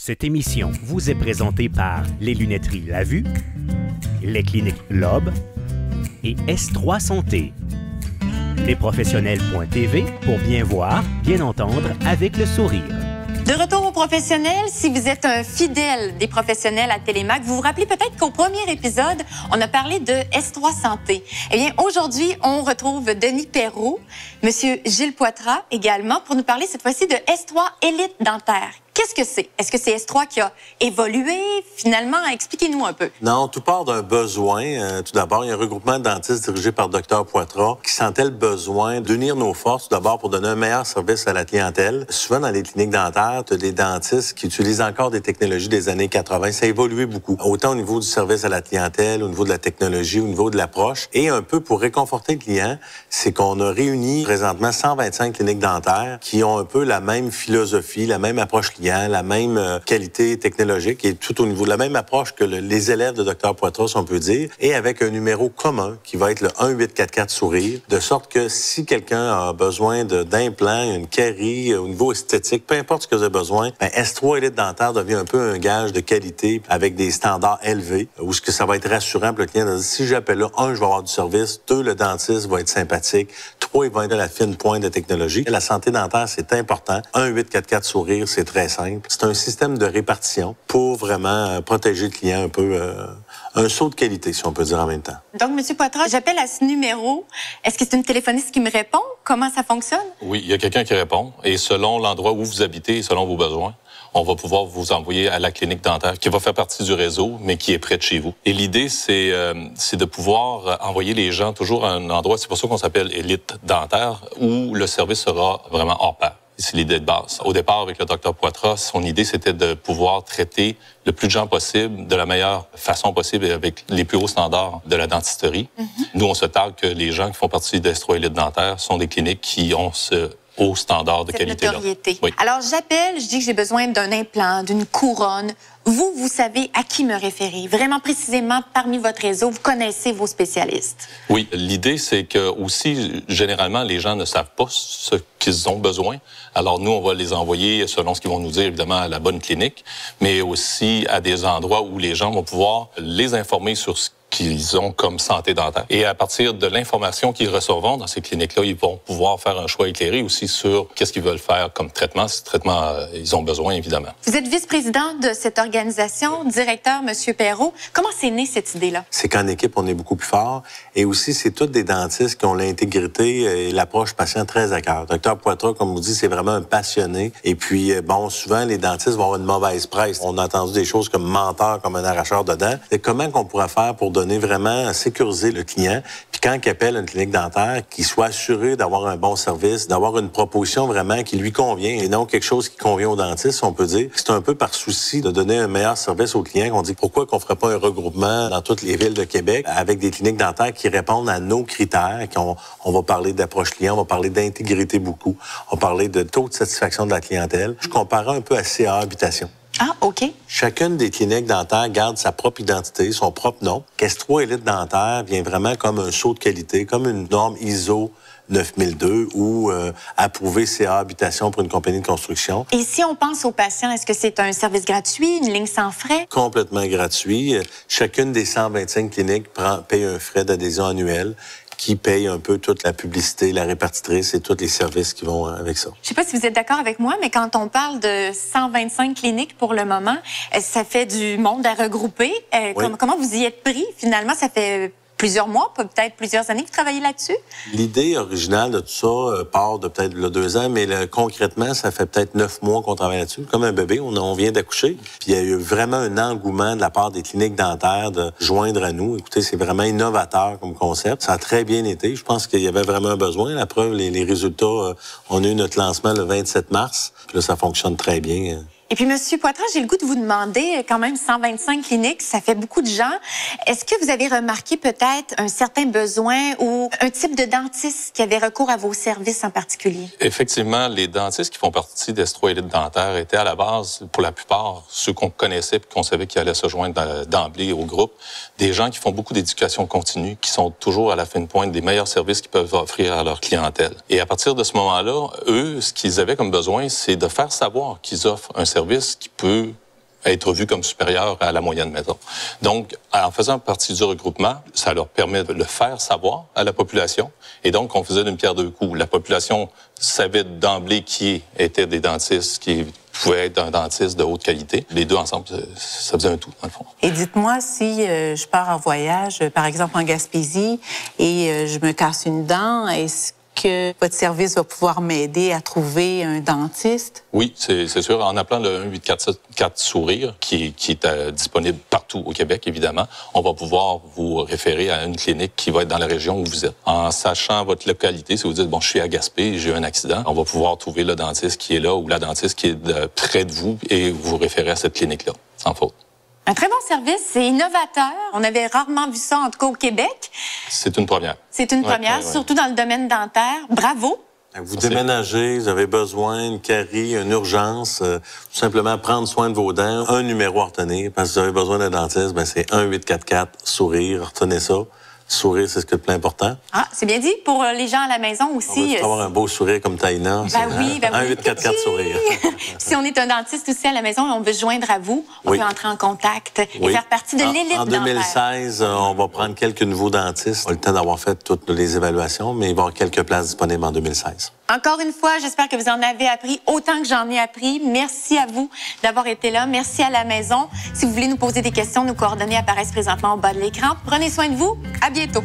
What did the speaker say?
Cette émission vous est présentée par les lunetteries La Vue, les cliniques Lobe et S3 Santé. Lesprofessionnels.tv pour bien voir, bien entendre avec le sourire. De retour aux professionnels, si vous êtes un fidèle des professionnels à Télémac, vous vous rappelez peut-être qu'au premier épisode, on a parlé de S3 Santé. Eh bien, aujourd'hui, on retrouve Denis Perrault, Monsieur Gilles Poitras également, pour nous parler cette fois-ci de S3 Élite Dentaire. Qu'est-ce que c'est? Est-ce que c'est S3 qui a évolué? Finalement, expliquez-nous un peu. Non, tout part d'un besoin. Tout d'abord, il y a un regroupement de dentistes dirigé par Dr Poitras qui sentait le besoin d'unir nos forces, tout d'abord pour donner un meilleur service à la clientèle. Souvent, dans les cliniques dentaires, tu as des dentistes qui utilisent encore des technologies des années 80. Ça a évolué beaucoup, autant au niveau du service à la clientèle, au niveau de la technologie, au niveau de l'approche. Et un peu pour réconforter le client, c'est qu'on a réuni présentement 125 cliniques dentaires qui ont un peu la même philosophie, la même approche client, la même qualité technologique et tout au niveau de la même approche que les élèves de Dr Poitras, on peut dire, et avec un numéro commun qui va être le 1-844-SOURIRE, de sorte que si quelqu'un a besoin d'implants, une carie au niveau esthétique, peu importe ce que vous avez besoin, ben S3 Élite Dentaire devient un peu un gage de qualité avec des standards élevés, où ce que ça va être rassurant pour le client de dire, si j'appelle là, 1, je vais avoir du service, 2, le dentiste va être sympathique, 3, il va être à la fine pointe de technologie. La santé dentaire, c'est important. 1-844-SOURIRE, c'est très simple. C'est un système de répartition pour vraiment protéger le client un peu, un saut de qualité, si on peut dire en même temps. Donc, M. Poitras, j'appelle à ce numéro. Est-ce que c'est une téléphoniste qui me répond? Comment ça fonctionne? Oui, il y a quelqu'un qui répond. Et selon l'endroit où vous habitez et selon vos besoins, on va pouvoir vous envoyer à la clinique dentaire qui va faire partie du réseau, mais qui est près de chez vous. Et l'idée, c'est de pouvoir envoyer les gens toujours à un endroit, c'est pour ça qu'on s'appelle Élite Dentaire, où le service sera vraiment hors pair. C'est l'idée de base. Au départ, avec le Dr Poitras, son idée, c'était de pouvoir traiter le plus de gens possible de la meilleure façon possible et avec les plus hauts standards de la dentisterie. Nous, on se targue que les gens qui font partie d'S3 Élite Dentaire sont des cliniques qui ont ce haut standard de qualité-là. Notoriété. Oui. Alors, j'appelle, je dis que j'ai besoin d'un implant, d'une couronne. Vous savez à qui me référer. Vraiment précisément, parmi votre réseau, vous connaissez vos spécialistes. Oui, l'idée, c'est que aussi, généralement, les gens ne savent pas ce qu'ils ont besoin. Alors, nous, on va les envoyer, selon ce qu'ils vont nous dire, évidemment, à la bonne clinique, mais aussi à des endroits où les gens vont pouvoir les informer sur ce qu'ils ont comme santé dentaire. Et à partir de l'information qu'ils recevront dans ces cliniques-là, ils vont pouvoir faire un choix éclairé aussi sur qu'est-ce qu'ils veulent faire comme traitement, si traitement ils ont besoin, évidemment. Vous êtes vice-président de cette organisation, directeur, M. Perrault. Comment c'est né, cette idée-là? C'est qu'en équipe, on est beaucoup plus fort. Et aussi, c'est tous des dentistes qui ont l'intégrité et l'approche patient très à cœur. Dr Poitras, comme vous dites, c'est vraiment un passionné. Et puis, bon, souvent, les dentistes vont avoir une mauvaise presse. On a entendu des choses comme menteur, comme un arracheur de dents. Et comment qu'on pourrait faire pour donner vraiment, sécuriser le client, puis quand il appelle une clinique dentaire, qu'il soit assuré d'avoir un bon service, d'avoir une proposition vraiment qui lui convient et non quelque chose qui convient au dentiste, on peut dire. C'est un peu par souci de donner un meilleur service aux clients qu'on dit pourquoi qu'on ferait pas un regroupement dans toutes les villes de Québec avec des cliniques dentaires qui répondent à nos critères, on va parler d'approche client, on va parler d'intégrité beaucoup, on va parler de taux de satisfaction de la clientèle. Je comparais un peu à CA Habitation. Ah, OK. Chacune des cliniques dentaires garde sa propre identité, son propre nom. S3 Élite Dentaire vient vraiment comme un saut de qualité, comme une norme ISO 9002 ou approuvé CA Habitation pour une compagnie de construction. Et si on pense aux patients, est-ce que c'est un service gratuit, une ligne sans frais? Complètement gratuit. Chacune des 125 cliniques paye un frais d'adhésion annuel qui paye un peu toute la publicité, la répartitrice et tous les services qui vont avec ça. Je sais pas si vous êtes d'accord avec moi, mais quand on parle de 125 cliniques pour le moment, ça fait du monde à regrouper. Oui. Comment vous y êtes pris? Finalement, ça fait plusieurs mois, peut-être plusieurs années que vous travaillez là-dessus? L'idée originale de tout ça part de peut-être 2 ans, mais concrètement, ça fait peut-être 9 mois qu'on travaille là-dessus. Comme un bébé, on vient d'accoucher. Puis il y a eu vraiment un engouement de la part des cliniques dentaires de joindre à nous. Écoutez, c'est vraiment innovateur comme concept. Ça a très bien été. Je pense qu'il y avait vraiment un besoin. La preuve, les résultats, on a eu notre lancement le 27 mars. Puis là, ça fonctionne très bien. Et puis, M. Poitras, j'ai le goût de vous demander, quand même 125 cliniques, ça fait beaucoup de gens. Est-ce que vous avez remarqué peut-être un certain besoin ou un type de dentiste qui avait recours à vos services en particulier? Effectivement, les dentistes qui font partie d'S3 Élite Dentaire étaient à la base, pour la plupart, ceux qu'on connaissait et qu'on savait qu'ils allaient se joindre d'emblée au groupe, des gens qui font beaucoup d'éducation continue, qui sont toujours à la fine pointe des meilleurs services qu'ils peuvent offrir à leur clientèle. Et à partir de ce moment-là, eux, ce qu'ils avaient comme besoin, c'est de faire savoir qu'ils offrent un service qui peut être vu comme supérieur à la moyenne, mettons. Donc, en faisant partie du regroupement, ça leur permet de le faire savoir à la population. Et donc, on faisait d'une pierre deux coups. La population savait d'emblée qui étaient des dentistes, qui pouvaient être un dentiste de haute qualité. Les deux ensemble, ça faisait un tout, dans le fond. Et dites-moi, si je pars en voyage, par exemple en Gaspésie, et je me casse une dent, est-ce que votre service va pouvoir m'aider à trouver un dentiste? Oui, c'est sûr. En appelant le 1-844-SOURIRE, qui est disponible partout au Québec, évidemment, on va pouvoir vous référer à une clinique qui va être dans la région où vous êtes. En sachant votre localité, si vous dites, bon, je suis à Gaspé, j'ai eu un accident, on va pouvoir trouver le dentiste qui est là ou la dentiste qui est près de vous et vous référer à cette clinique-là, sans faute. Un très bon service, c'est innovateur. On avait rarement vu ça, en tout cas au Québec. C'est une première. C'est une première, surtout dans le domaine dentaire. Bravo! Vous déménagez, vous avez besoin d'une carie, une urgence, tout simplement prendre soin de vos dents. Un numéro à retenir, parce que vous avez besoin d'un dentiste, ben c'est 1-844-SOURIRE. Retenez ça. Sourire, c'est ce qui est le plus important. Ah, c'est bien dit. Pour les gens à la maison aussi. On va avoir un beau sourire comme Taïna. Ben oui, ben oui. 1-844-SOURIRE. Si on est un dentiste aussi à la maison et on veut se joindre à vous, on peut entrer en contact et faire partie de l'élite dentaire. En 2016, on va prendre quelques nouveaux dentistes. On a le temps d'avoir fait toutes les évaluations, mais il va y avoir quelques places disponibles en 2016. Encore une fois, j'espère que vous en avez appris autant que j'en ai appris. Merci à vous d'avoir été là. Merci à la maison. Si vous voulez nous poser des questions, nos coordonnées apparaissent présentement au bas de l'écran. Prenez soin de vous. À bientôt.